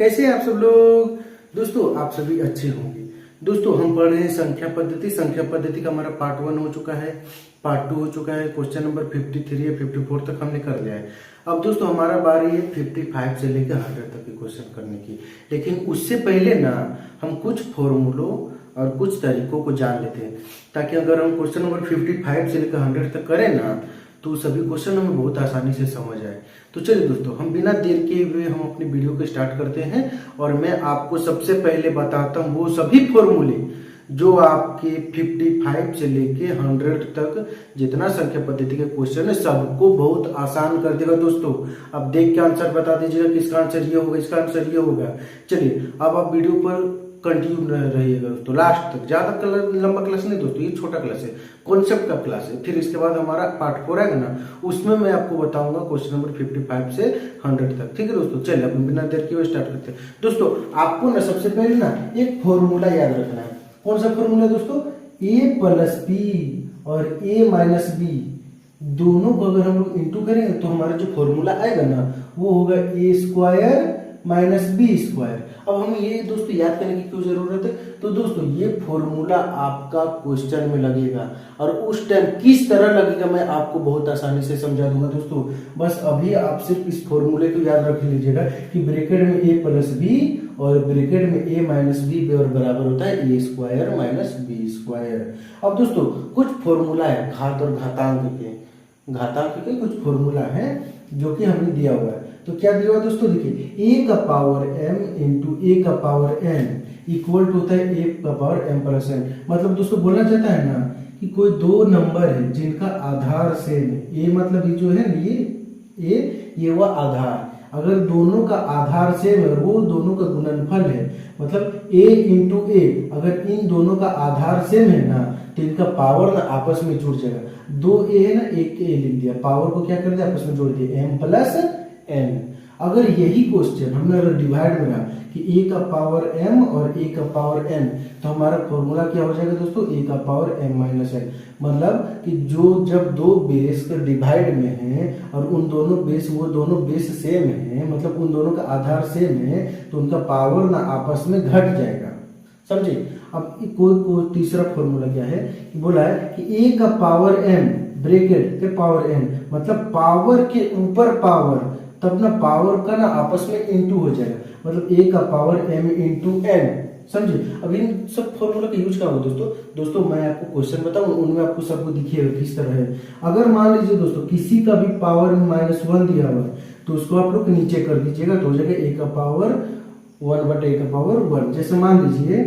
कैसे हैं आप सब लोग। दोस्तों आप सभी अच्छे होंगे। दोस्तों हम पढ़ रहे हैं संख्या पद्धति का हमारा पार्ट 1 हो चुका है, पार्ट 2 हो चुका है, क्वेश्चन नंबर 53 या 54 तक हमने कर लिया है। अब दोस्तों हमारा बारी है 55 से लेकर 100 तक के क्वेश्चन करने की। लेकिन उससे पहले ना हम कुछ फॉर्मूलों और कुछ तरीकों को जान लेते हैं, ताकि अगर हम क्वेश्चन नंबर 55 से लेकर 100 तक करें ना तो सभी क्वेश्चन हमें बहुत आसानी से समझ आए। तो चलिए दोस्तों हम बिना देर के हुए हम अपनी वीडियो को स्टार्ट करते हैं और मैं आपको सबसे पहले बताता हूँ वो सभी फॉर्मूले जो आपके 55 से लेके 100 तक जितना संख्या पद्धति के क्वेश्चन है सबको बहुत आसान कर देगा। दोस्तों अब देख के आंसर बता दीजिएगा किसका आंसर ये होगा, इसका आंसर ये होगा। चलिए अब आप वीडियो पर कंटिन्यू रहिएगा दोस्तों लास्ट तक। ज्यादा लंबा क्लास नहीं दोस्तों, ये छोटा क्लास है, कॉन्सेप्ट का क्लास है। फिर इसके बाद हमारा पार्ट 4 आएगा ना, उसमें मैं आपको बताऊंगा क्वेश्चन नंबर 55 से 100 तक। ठीक है दोस्तों, चलिए अब बिना देर किए स्टार्ट करते हैं। दोस्तों आपको ना सबसे पहले ना एक फॉर्मूला याद रखना है। कौन सा फॉर्मूला दोस्तों? a प्लस बी और a माइनस बी दोनों को अगर हम लोग इंटू करेंगे तो हमारा जो फॉर्मूला आएगा ना वो होगा a square minus B square. अब हम ये दोस्तों याद करने की क्यों जरूरत है? तो दोस्तों ये फॉर्मूला आपका क्वेश्चन में लगेगा और उस टाइम किस तरह लगेगा मैं आपको बहुत आसानी से समझा दूंगा। दोस्तों बस अभी आप सिर्फ इस फॉर्मूले को याद रख लीजिएगा कि ब्रैकेट में a प्लस बी और ब्रैकेट में a माइनस बी और बराबर होता है a square minus B square. अब दोस्तों कुछ फॉर्मूला है घात और घातांक के कुछ फॉर्मूला है जो कि हमें दिया हुआ है। तो क्या दिया हुआ दोस्तों? देखिए a का पावर m इंटू a का पावर n इक्वल टू होता है a का पावर m प्लस n। मतलब दोस्तों बोलना चाहता है ना कि कोई दो नंबर है जिनका आधार सेम है। a मतलब ये जो है ना ये वह आधार, अगर दोनों का आधार सेम है और वो दोनों का गुणनफल है, मतलब a इंटू a, अगर इन दोनों का आधार सेम है ना तो इनका पावर ना आपस में जुड़ जाएगा। दो a है ना, एक a लिख दिया, पावर को क्या कर दिया आपस में जोड़ दिया m प्लस n। अगर यही क्वेश्चन हमने अगर डिवाइड में कि a का पावर m और a का पावर n तो हमारा फॉर्मूला क्या हो जाएगा दोस्तों? a का पावर m माइनस n। मतलब कि जब दो बेस का डिवाइड में है और उन दोनों बेस सेम है, मतलब उन दोनों का आधार सेम है, तो उनका पावर ना आपस में घट जाएगा। समझे? अब कोई तीसरा फॉर्मूला क्या है कि बोला है कि a का पावर m ब्रैकेट के पावर n, मतलब पावर के ऊपर पावर, तब ना पावर का ना आपस में इंटू हो जाएगा, मतलब a का पावर m इंटू n। समझे? अब इन सब फॉर्मूला का यूज क्या होगा दोस्तों मैं आपको क्वेश्चन बताऊं उनमें आपको सबको दिखिएगा किस तरह है। अगर मान लीजिए दोस्तों किसी का भी पावर -1 दिया हुआ है तो उसको आप लोग नीचे कर दीजिएगा तो हो जाएगा a का पावर 1 बटा a का पावर 1। जैसे मान लीजिए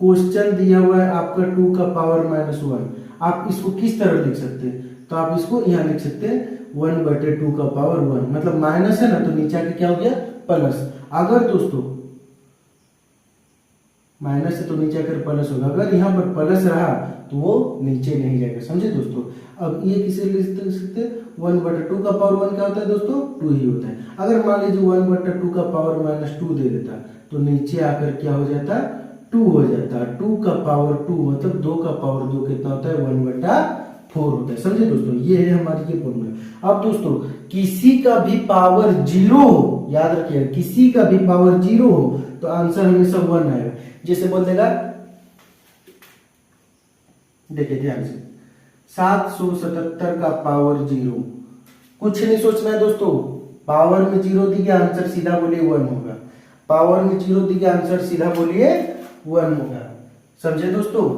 क्वेश्चन दिया हुआ है आपका 2 का पावर -1, आप इसको किस तरह लिख सकते हैं? तो आप इसको यहाँ लिख सकते हैं 1 बटे 2 का पावर 1, मतलब माइनस है ना तो नीचे आके क्या हो गया प्लस। अगर दोस्तों माइनस है तो नीचे आकर प्लस होगा, अगर यहाँ पर प्लस रहा तो वो नीचे नहीं जाएगा। समझे दोस्तों? अब ये किसे लिख सकते हैं? 1 बटा 2 का पावर 1 क्या होता है दोस्तों? 2 ही होता है। अगर मान लीजिए 1 बटा 2 का पावर -2 दे देता तो नीचे आकर क्या हो जाता? 2 हो जाता। 2 का पावर 2 मतलब 2 का पावर 2 कितना होता है? 1 बटा 4 होता है। समझे दोस्तों? ये है हमारी ये फॉर्मूला। अब दोस्तों किसी का भी पावर 0 हो, याद रखिए किसी का भी पावर 0 हो तो आंसर हमेशा 1 आएगा। जैसे बोल देगा, देखिए ध्यान से, 777 का पावर 0, कुछ नहीं सोचना है दोस्तों, पावर में 0 दी गया आंसर सीधा बोलिए 1 होगा। पावर में 0 दी गया आंसर सीधा बोलिए 1 होगा। समझे दोस्तों?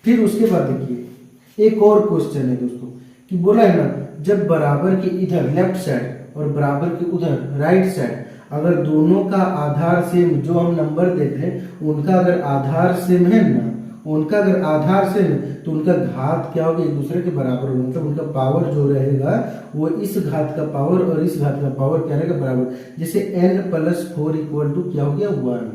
फिर उसके बाद देखिए एक और क्वेश्चन है दोस्तों कि बोला है ना जब बराबर के इधर लेफ्ट साइड और बराबर के उधर राइट साइड अगर दोनों का आधार सेम, जो हम नंबर देख रहे हैं उनका अगर आधार सेम है ना, उनका अगर आधार सेम है तो उनका घात क्या होगा? एक दूसरे के बराबर होगा, मतलब उनका पावर जो रहेगा वो इस घात का पावर और इस घात का पावर क्या रहेगा? बराबर। जैसे n प्लस 4 इक्वल टू क्या हो गया? 1।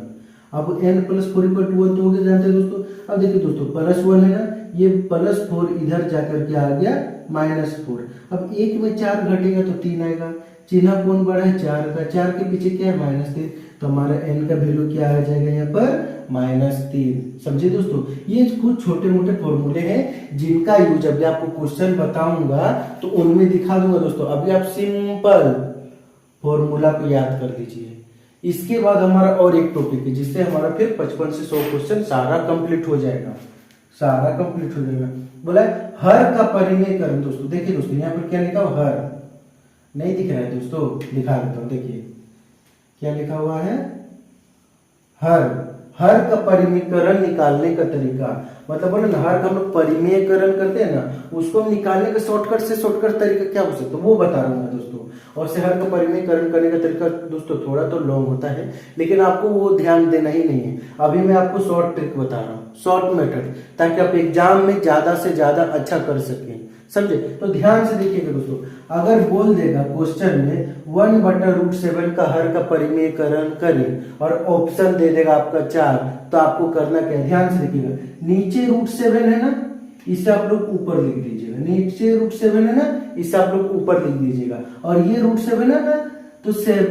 अब n प्लस 4 इक्वल टू 1 तो हो गया, जानते हैं दोस्तों। अब देखिए दोस्तों +1 है ना, ये +4 इधर जाकर के आ गया -4। अब 1 में 4 घटेगा तो 3 आएगा, चिन्ह कौन बड़ा है? 4 का, 4 के पीछे क्या है? -3, तो हमारा n का वैल्यू क्या आ जाएगा यहाँ पर? -3। समझे दोस्तों? ये कुछ छोटे मोटे फॉर्मूले हैं जिनका यूज अभी आपको क्वेश्चन बताऊंगा तो उनमें दिखा दूंगा दोस्तों। अभी आप सिंपल फॉर्मूला को याद कर दीजिए, इसके बाद हमारा और एक टॉपिक है जिससे हमारा फिर 55 से 100 क्वेश्चन सारा कंप्लीट हो जाएगा, सारा कंप्लीट हो जाएगा। बोला है हर का परिमेयकरण। दोस्तों देखिए दोस्तों यहाँ पर क्या लिखा हुआ, हर नहीं दिख रहा है दोस्तों, दिखा देता हूँ। देखिए क्या लिखा हुआ है, हर। हर का परिमेयकरण निकालने का तरीका, मतलब बोले ना हर का हम लोग परिमेयकरण करते हैं ना, उसको हम निकालने का शॉर्टकट से शॉर्टकट तरीका क्या हो सकता है वो बता रहा हूँ दोस्तों। और से हर का परिमेयकरण करने का तरीका दोस्तों थोड़ा तो लॉन्ग होता है, लेकिन आपको वो ध्यान देना ही नहीं है। अभी मैं आपको शॉर्ट ट्रिक बता रहा हूँ, शॉर्ट मेथड, ताकि आप एग्जाम में ज्यादा से ज्यादा अच्छा कर सकें, समझे। तो ध्यान से देखिएगा दोस्तों, अगर बोल देगा क्वेश्चन में 1/√7 का हर का परिमेयकरण करें और ऑप्शन दे देगा आपका 4, तो आपको करना क्या है, ध्यान से देखिएगा। नीचे √7 है ना, इसे आप लोग ऊपर लिख दीजिएगा। नीचे √7 है ना, इसे आप लोग ऊपर लिख दीजिएगा। और ये √7 है ना, तो 7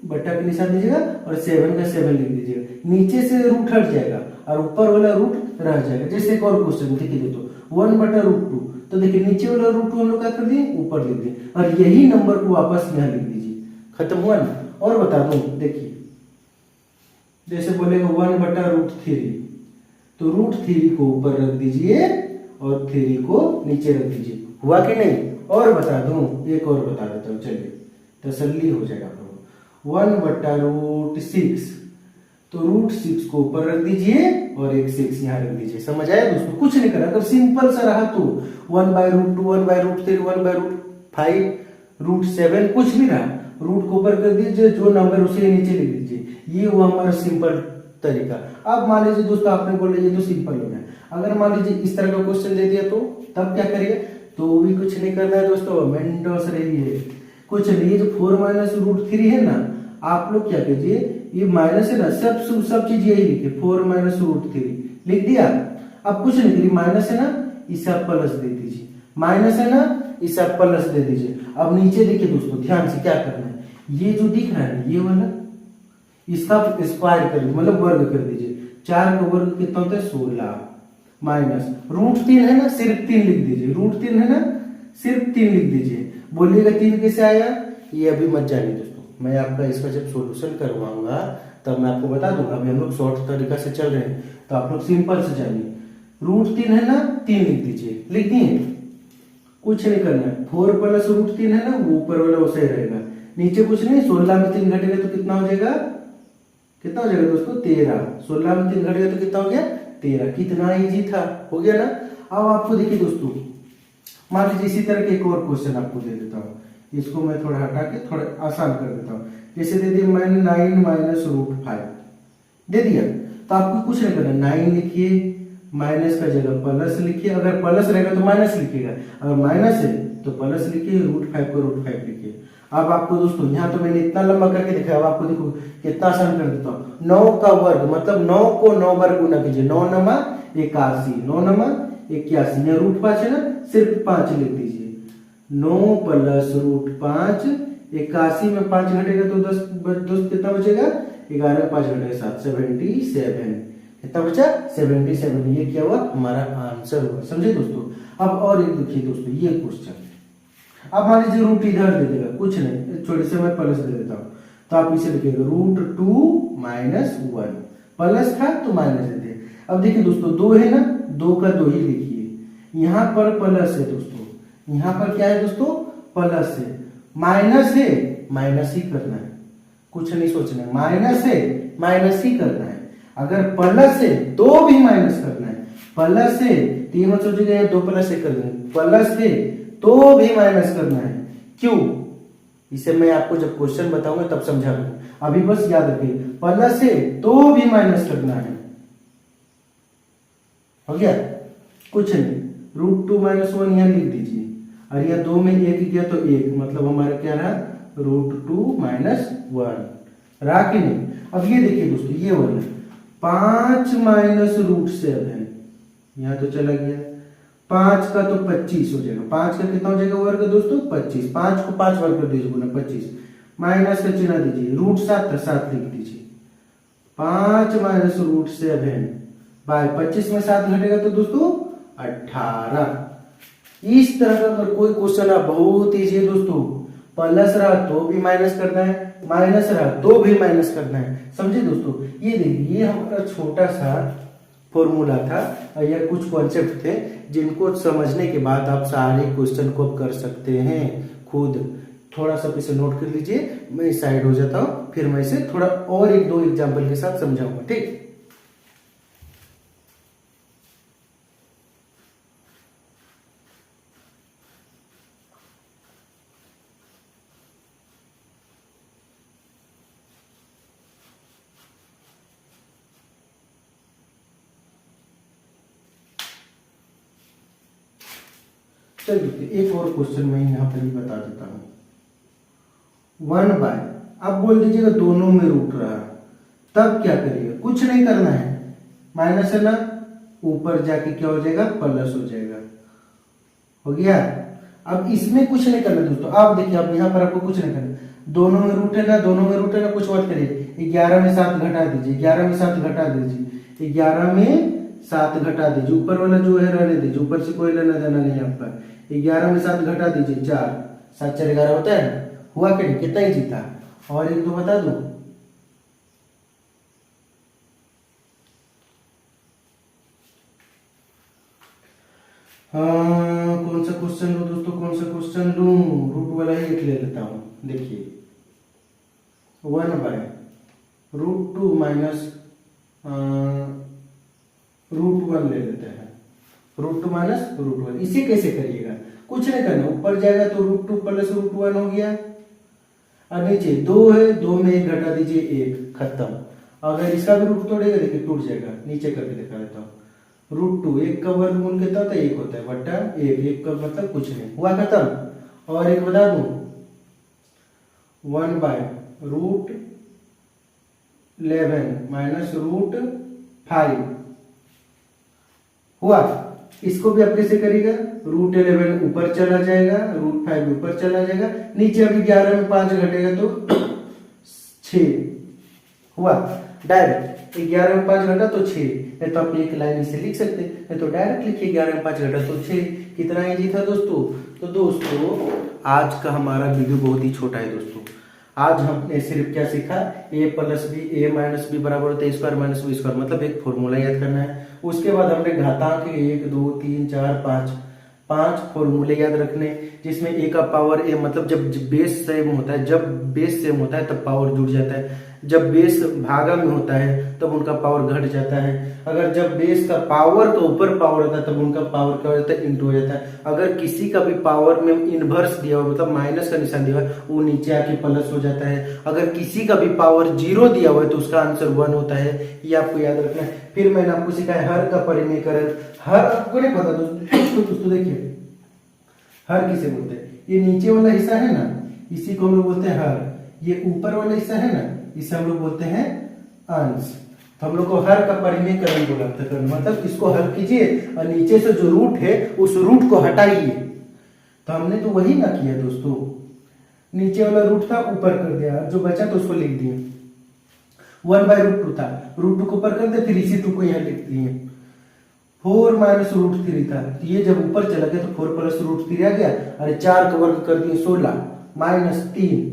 बटा के निशान दीजिएगा और 7 का 7 लिख दीजिएगा। नीचे से रूट हट जाएगा और ऊपर वाला रूट रह जाएगा। जैसे एक और क्वेश्चन देखिए दोस्तों, 1/√2, तो देखिए नीचे वाला √2 हम लोग क्या कर दिए, ऊपर लिख दिए, और यही नंबर को वापस यहाँ लिख दीजिए। खत्म हुआ ना। और बता दूं, देखिए जैसे बोलेगा 1/√3, तो √3 को ऊपर रख दीजिए और 3 को नीचे रख दीजिए। हुआ कि नहीं। और बता दूं, एक और बता देता हूँ, चलिए तसल्ली हो जाएगा आपको। 1/√6, तो √6 को ऊपर रख दीजिए और एक 6 यहाँ रख दीजिए। समझ आया दोस्तों, कुछ नहीं करना। अगर सिंपल सा रहा तो 1/√2, 1/√3, 1/5, √7 कुछ भी रहा, रूट को ऊपर कर दीजिए, जो नंबर उसे नीचे लिख दीजिए। ये हुआ हमारा सिंपल तरीका। अब मान लीजिए दोस्तों आपने बोले ये तो सिंपल हो गया, अगर मान लीजिए इस तरह का क्वेश्चन दे दिया तो तब क्या करिए, तो भी कुछ नहीं करना है दोस्तों, मेंटोस रहिए। कुछ नहीं, ये जो 4 - है ना, आप लोग क्या कीजिए, ये माइनस है ना, सब चीज यही लिखे, 4 - लिख दिया। अब कुछ नहीं करिए, माइनस है ना, इसे आप प्लस दे दीजिए, माइनस है ना, इसे आप प्लस दे दीजिए। अब नीचे देखिए दोस्तों, ध्यान से क्या करना है, ये जो दिख रहा है ये वाला, इसका स्क्वायर कर दीजिए, मतलब वर्ग कर दीजिए। 4 का वर्ग कितना होता है, 16, माइनस √3 है ना, सिर्फ 3 लिख दीजिए। √3 है ना, सिर्फ 3 लिख दीजिए। बोलिएगा 3 कैसे आया, ये अभी मत जानिए दोस्तों, मैं आपका इसका जब सॉल्यूशन करवाऊंगा तब मैं आपको बता दूंगा। अभी हम लोग शॉर्ट तरीका से चल रहे हैं, तो आप लोग सिंपल से जानिए। √3 है ना, 3 लिख दीजिए। लिख दिए, कुछ नहीं करना है। 4 + √3 है ना, वो ऊपर वाला वैसे ही रहेगा, नीचे कुछ नहीं। 16 में 3 घटेगा तो कितना हो जाएगा, कितना हो जाएगा दोस्तों, 13। 16 में 3 घटेगा तो कितना हो गया, 13। कितना इजी था, हो गया ना। अब आपको देखिए दोस्तों, मान लीजिए इसी तरह के एक और क्वेश्चन आपको दे देता हूँ, इसको मैं थोड़ा हटा के थोड़ा आसान कर देता हूँ। जैसे दे दिया मैंने 9 - √5 दे दिया, तो आपको कुछ नहीं करना, 9 लिखिए, माइनस का जगह प्लस लिखिए। अगर प्लस रहेगा तो माइनस लिखिएगा, अगर माइनस है तो प्लस लिखिए, √5 को √5 लिखिए। अब आपको दोस्तों यहाँ तो मैंने इतना लंबा करके दिखाया, अब आपको देखो कितना आसान कर देता हूँ। 9 का वर्ग, मतलब 9 को 9 बार गुना कीजिए, 9 - 81, 9 - 81, यहाँ √5 है ना, सिर्फ 5 लिख दीजिए। 9 + √5, 81 में 5 घटेगा तो 10 कितना बचेगा, 11 5 घटेगा 7, 77। कितना बचा, 77। ये क्या हुआ, हमारा आंसर हुआ। समझे दोस्तों। अब और एक देखिए दोस्तों, ये क्वेश्चन, अब मान लीजिए रूट इधर दे देगा, कुछ नहीं, छोटे से मैं प्लस दे देता हूँ, तो आप इसे लिखिएगा √2 - 1, प्लस था तो माइनस दे दिए। अब देखिए दोस्तों, 2 है ना, 2 का 2 ही लिखिए। यहाँ पर प्लस है दोस्तों, यहाँ पर क्या है दोस्तों, प्लस है। माइनस है, माइनस ही करना है, कुछ नहीं सोचना है। माइनस है, माइनस ही करना है। अगर प्लस है तो भी माइनस करना है, प्लस है तो ये मत सोचिएगा 2 + 1 कर देंगे, प्लस है तो भी माइनस करना है। क्यों, इसे मैं आपको जब क्वेश्चन बताऊंगा तब समझा दूंगा। अभी बस याद रखिए, प्लस है तो भी माइनस करना है। हो गया, कुछ नहीं, √2 - 1 यहाँ लिख दीजिए, और यह 2 में 1 गया तो 1, मतलब हमारा क्या रहा, √2 - 1 रहा कि नहीं। अब ये देखिए दोस्तों, ये वाला 5 - √7, यहाँ तो चला गया। 5 का तो 25 हो जाएगा, 5 का कितना हो जाएगा वर्ग दोस्तों, 25। 5 को 5 वर्ग कर दीजिए, गुना 25, माइनस का चिन्ह दीजिए, √7 था, 7 लिख दीजिए। 5 - √7 बाय 25 में 7 घटेगा तो दोस्तों 18। इस तरह का अगर कोई क्वेश्चन है, बहुत ईजी है दोस्तों। प्लस रहा तो भी माइनस करना है, माइनस रहा तो भी माइनस करना है, समझे दोस्तों। ये देखिए ये हमारा छोटा सा फॉर्मूला था और यह कुछ कॉन्सेप्ट थे जिनको समझने के बाद आप सारे क्वेश्चन को कर सकते हैं खुद। थोड़ा सा इसे नोट कर लीजिए, मैं साइड हो जाता हूँ, फिर मैं इसे थोड़ा और एक दो एग्जाम्पल के साथ समझाऊंगा, ठीक। चलिए एक और क्वेश्चन मैं यहाँ पर ही बता देता हूँ। 1/, अब बोल दीजिएगा दोनों में रूट रहा, तब क्या करिएगा, कुछ नहीं करना है, माइनस है ना, ऊपर जाके क्या हो जाएगा, प्लस हो जाएगा, हो गया। अब इसमें कुछ नहीं करना दोस्तों, आप देखिए अब यहाँ पर आपको कुछ नहीं करना, दोनों में रूट है ना, दोनों में रूट है ना, कुछ मत करिए, 11 में 7 घटा दीजिए, 11 में 7 घटा दीजिए, 11 में 7 घटा दीजिए, ऊपर वाला जो है रहने दीजिए, ऊपर से कोई लेना देना नहीं आपका। 11 में 7 घटा दीजिए, 4, 7 4 11 होता है, हुआ कि नहीं, कितना ही जीता। और एक दो बता दो, कौन सा क्वेश्चन लूं दोस्तों, कौन सा क्वेश्चन लूं, रूट वाला ही एक ले लेता हूं। देखिए 1/√2 माइनस √1 ले लेते हैं, √2 माइनस √1। इसे कैसे करिएगा, कुछ नहीं करना, ऊपर जाएगा तो √2 प्लस √1 हो गया, और नीचे 2 है, 2 में 1 घटा दीजिए, 1, खत्म। अगर इसका भी रूट तोड़ेगा देखिए टूट जाएगा, नीचे करके दिखा देता हूँ। √2 1 का वर्गमूल कितना होता है, 1 होता है, बट्टा 1 का मतलब कुछ नहीं, हुआ खत्म। और एक बता दूं, 1/√11 माइनस √5 हुआ। इसको भी आप कैसे करिएगा, √11 ऊपर चला जाएगा, √5 ऊपर चला जाएगा, नीचे अभी 11 में 5 घटेगा तो 6 हुआ। डायरेक्ट 11 में 5 घटा तो 6, नहीं तो आप एक लाइन इसे लिख सकते, नहीं तो डायरेक्ट लिखिए 11 में 5 घटा तो 6। कितना इजी था दोस्तों। तो दोस्तों आज का हमारा वीडियो बहुत ही छोटा है दोस्तों। आज हमने सिर्फ क्या सीखा, a plus B a minus B बराबर होता है a² माइनस b², मतलब एक फॉर्मूला याद करना है। उसके बाद हमने घातांक 1 2 3 4 5 फॉर्मूले याद रखने, जिसमें a का पावर a, मतलब जब बेस सेम होता है, जब बेस सेम होता है तब पावर जुड़ जाता है, जब बेस भागा में होता है तब उनका पावर घट जाता है, अगर जब बेस का पावर का ऊपर पावर होता है तब उनका पावर क्या हो जाता है, इंटू हो जाता है। अगर किसी का भी पावर में इनवर्स दिया हुआ, मतलब माइनस का निशान दिया हुआ है, वो नीचे आके प्लस हो जाता है। अगर किसी का भी पावर 0 दिया हुआ है तो उसका आंसर 1 होता है, ये आपको याद रखना है। फिर मैंने आपको सिखाया हर का परिमेयकरण, हर आपको नहीं पता दोस्तों देखिए हर किसे बोलते हैं, ये नीचे वाला हिस्सा है ना, इसी को हम लोग बोलते हैं हर, ये ऊपर वाला हिस्सा है ना, इसे हम लोग बोलते हैं अंश। तो हम लोग को हर का परिमेयकरण बोला, मतलब इसको हल कीजिए और नीचे से जो रूट है उस रूट को हटाइए। तो हमने तो वही ना किया दोस्तों, नीचे वाला रूट था ऊपर कर दिया, जो बचा तो उसको लिख दिए। 1/√2 था, √2 को ऊपर कर दिया, फिर इसी 2 को यहाँ लिख दिए। 4 माइनस √3 था, तो ये जब ऊपर चला गया तो 4 प्लस √3 आ गया, अरे 4 का वर्ग कर दिए 16 माइनस 3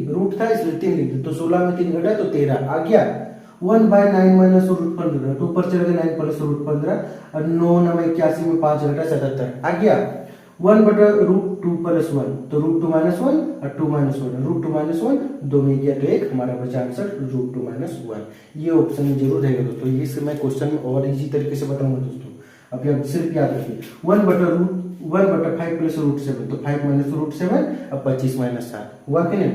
रूट था इसलिए 3 लिख दिया, तो 16 में 3 घटा तो 13 आ गया। 1/9 माइनस √15, तो ऊपर चला गया 9 प्लस √15, और 9 में 81 में 5 घटा 77 आ गया। 1/√2 प्लस 1, तो √2 माइनस 1 और 2 माइनस 1, √2 माइनस 1 2 में गया तो 1, हमारा बचा आंसर √2 माइनस 1। ये ऑप्शन में जरूर रहेगा दोस्तों, ये मैं क्वेश्चन में और इजी तरीके से बताऊंगा दोस्तों। अभी आप सिर्फ याद रखिए 1/5 प्लस √7, तो 5 माइनस √7 और 25 माइनस 7 हुआ कि नहीं।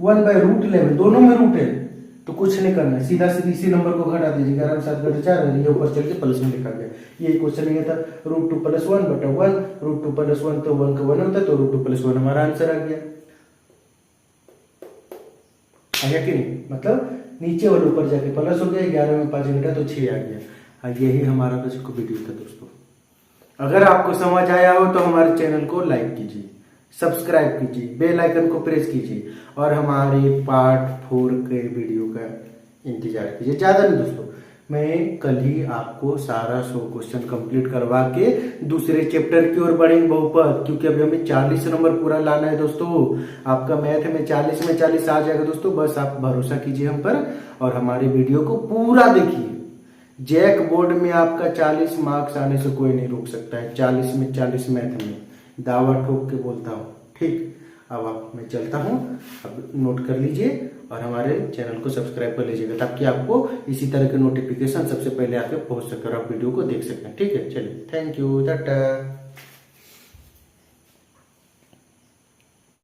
1/√11 दोनों में रूट है तो कुछ नहीं करना है, सीधा सीधी इसी नंबर को घटा दीजिए, 11 में 7 घटा 4, ये ऊपर चल के प्लस में लिखा गया। ये क्वेश्चन ये था, √2 प्लस 1/1, √2 प्लस 1 तो 1 का 1 होता है, तो √2 प्लस 1 हमारा आंसर आ गया कि नहीं, मतलब नीचे वाले ऊपर जाके प्लस हो गया, 11 में 5 घटा तो 6 आ गया। यही हमारा बस वीडियो था दोस्तों। अगर आपको समझ आया हो तो हमारे चैनल को लाइक कीजिए, सब्सक्राइब कीजिए, बेल आइकन को प्रेस कीजिए और हमारे पार्ट 4 के वीडियो का इंतजार कीजिए। ज्यादा नहीं दोस्तों, मैं कल ही आपको सारा 100 क्वेश्चन कंप्लीट करवा के दूसरे चैप्टर की ओर बढ़ेंगे बहुपद, क्योंकि अभी हमें 40 नंबर पूरा लाना है दोस्तों। आपका मैथ में 40 में 40 आ जाएगा दोस्तों, बस आप भरोसा कीजिए हम पर और हमारे वीडियो को पूरा देखिए। जैक बोर्ड में आपका 40 मार्क्स आने से कोई नहीं रोक सकता है। 40 में 40 मैथ में दावा ठोक के बोलता हूँ, ठीक। अब मैं चलता हूँ, अब नोट कर लीजिए और हमारे चैनल को सब्सक्राइब कर लीजिएगा ताकि आपको इसी तरह के नोटिफिकेशन सबसे पहले आके पहुंच सके और आप वीडियो को देख सकें, ठीक है। चलिए, थैंक यू, टाटा।